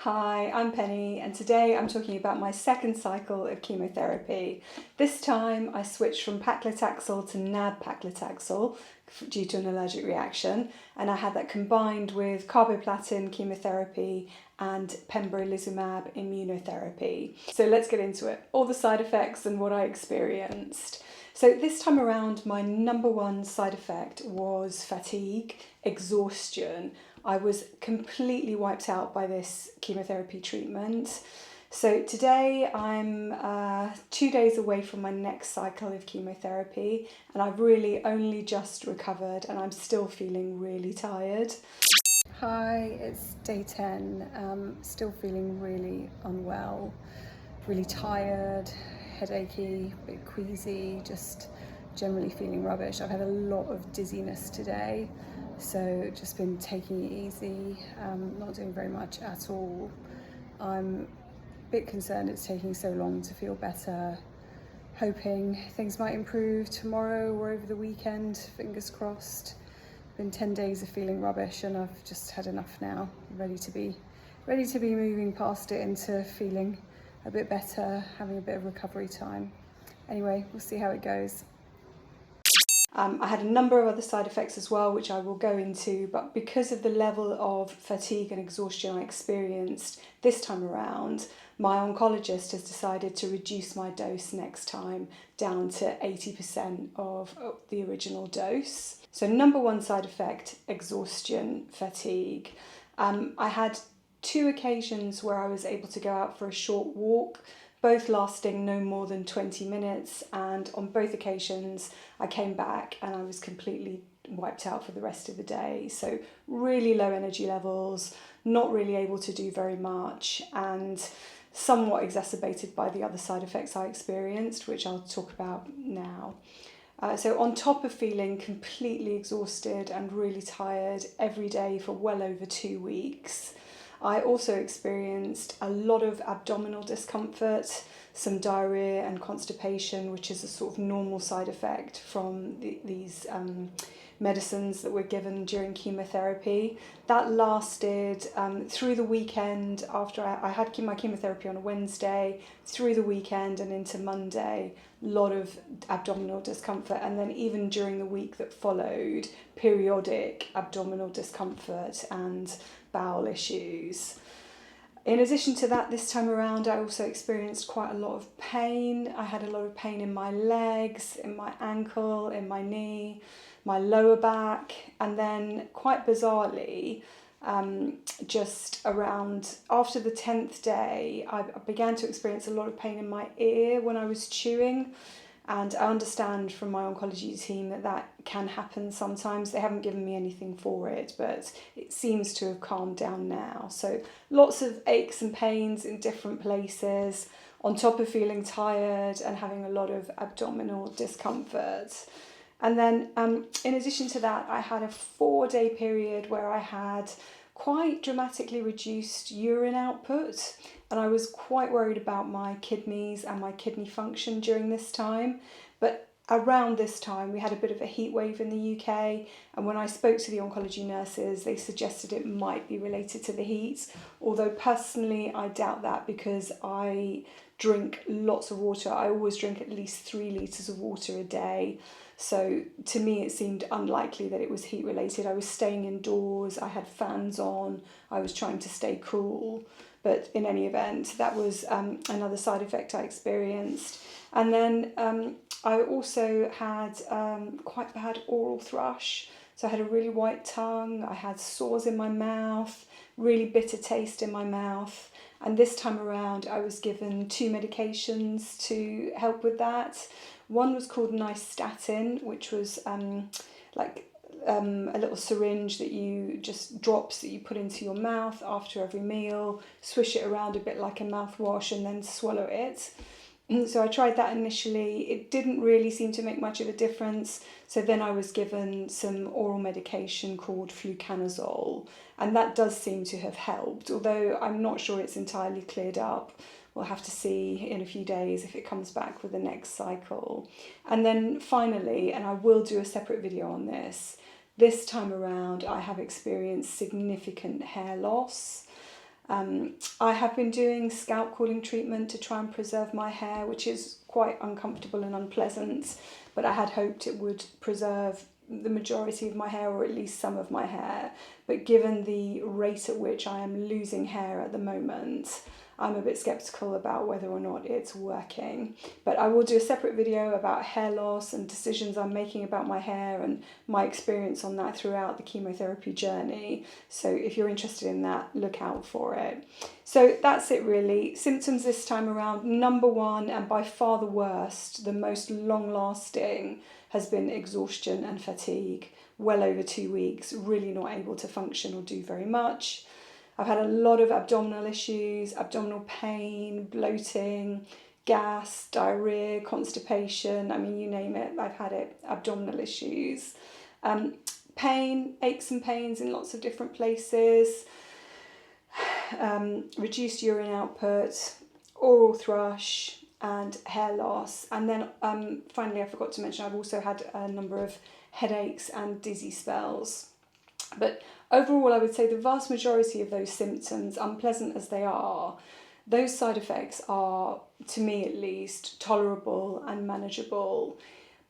Hi, I'm Penny, and today I'm talking about my second cycle of chemotherapy. This time I switched from Paclitaxel to Nab Paclitaxel due to an allergic reaction, and I had that combined with carboplatin chemotherapy and pembrolizumab immunotherapy. So let's get into it. All the side effects and what I experienced. So this time around, my number one side effect was fatigue, exhaustion. I was completely wiped out by this chemotherapy treatment. So today I'm 2 days away from my next cycle of chemotherapy, and I've really only just recovered and I'm still feeling really tired. Hi, it's day 10. Still feeling really unwell, really tired, headachy, a bit queasy, just generally feeling rubbish. I've had a lot of dizziness today, so just been taking it easy, not doing very much at all. I'm a bit concerned it's taking so long to feel better, hoping things might improve tomorrow or over the weekend, fingers crossed. Been 10 days of feeling rubbish and I've just had enough now. Ready to be moving past it into feeling a bit better, having a bit of recovery time. Anyway, we'll see how it goes. I had a number of other side effects as well, which I will go into, but because of the level of fatigue and exhaustion I experienced this time around, my oncologist has decided to reduce my dose next time down to 80% of the original dose. So number one side effect, exhaustion, fatigue. I had 2 occasions where I was able to go out for a short walk, both lasting no more than 20 minutes, and on both occasions I came back and I was completely wiped out for the rest of the day. So really low energy levels, not really able to do very much, and somewhat exacerbated by the other side effects I experienced, which I'll talk about now. So on top of feeling completely exhausted and really tired every day for well over 2 weeks, I also experienced a lot of abdominal discomfort, some diarrhea and constipation, which is a sort of normal side effect from these medicines that were given during chemotherapy. That lasted through the weekend. After I had my chemotherapy on a Wednesday, through the weekend and into Monday, a lot of abdominal discomfort, and then even during the week that followed, periodic abdominal discomfort and bowel issues. In addition to that, this time around I also experienced quite a lot of pain. I had a lot of pain in my legs, in my ankle, in my knee, my lower back, and then quite bizarrely, just around after the 10th day, I began to experience a lot of pain in my ear when I was chewing. And I understand from my oncology team that can happen sometimes. They haven't given me anything for it, but it seems to have calmed down now. So lots of aches and pains in different places, on top of feeling tired and having a lot of abdominal discomfort. And then in addition to that, I had a 4-day period where I had quite dramatically reduced urine output, and I was quite worried about my kidneys and my kidney function during this time. But around this time we had a bit of a heat wave in the UK, and when I spoke to the oncology nurses, they suggested it might be related to the heat, although personally I doubt that because I drink lots of water. I always drink at least 3 litres of water a day. So to me it seemed unlikely that it was heat related. I was staying indoors, I had fans on, I was trying to stay cool. But in any event, that was another side effect I experienced. And then I also had quite bad oral thrush. So I had a really white tongue, I had sores in my mouth, really bitter taste in my mouth. And this time around I was given 2 medications to help with that. One was called nystatin, which was a little syringe that you just drops that you put into your mouth after every meal, swish it around a bit like a mouthwash and then swallow it. So I tried that initially. It didn't really seem to make much of a difference. So then I was given some oral medication called fluconazole, and that does seem to have helped, although I'm not sure it's entirely cleared up. We'll have to see in a few days if it comes back with the next cycle. And then finally, and I will do a separate video on this time around I have experienced significant hair loss. I have been doing scalp cooling treatment to try and preserve my hair, which is quite uncomfortable and unpleasant, but I had hoped it would preserve the majority of my hair, or at least some of my hair. But given the rate at which I am losing hair at the moment, I'm a bit skeptical about whether or not it's working. But I will do a separate video about hair loss and decisions I'm making about my hair and my experience on that throughout the chemotherapy journey. So if you're interested in that, look out for it. So that's it really. Symptoms this time around, number one, and by far the worst, the most long lasting, has been exhaustion and fatigue. Well over 2 weeks, really not able to function or do very much. I've had a lot of abdominal issues, abdominal pain, bloating, gas, diarrhea, constipation. I mean, you name it, I've had it. Abdominal issues. Pain, aches and pains in lots of different places. Reduced urine output, oral thrush, and hair loss. And then finally, I forgot to mention, I've also had a number of headaches and dizzy spells. But overall, I would say the vast majority of those symptoms, unpleasant as they are, those side effects are, to me at least, tolerable and manageable.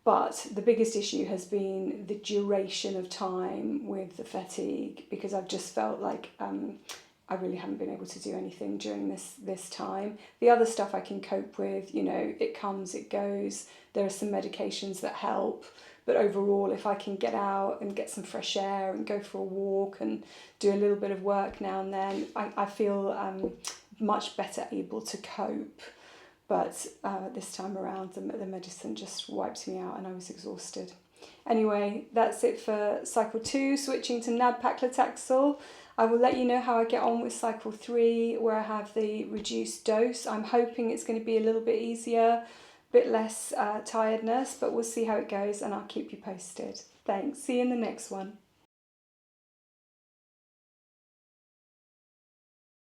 But the biggest issue has been the duration of time with the fatigue, because I've just felt like I really haven't been able to do anything during this time. The other stuff I can cope with, you know, it comes, it goes. There are some medications that help. But overall, if I can get out and get some fresh air and go for a walk and do a little bit of work now and then, I feel much better able to cope. But this time around, the medicine just wiped me out and I was exhausted. Anyway, that's it for cycle 2, switching to Nab Paclitaxel. I will let you know how I get on with cycle 3, where I have the reduced dose. I'm hoping it's going to be a little bit easier, bit less tiredness, but we'll see how it goes and I'll keep you posted. Thanks. See you in the next one.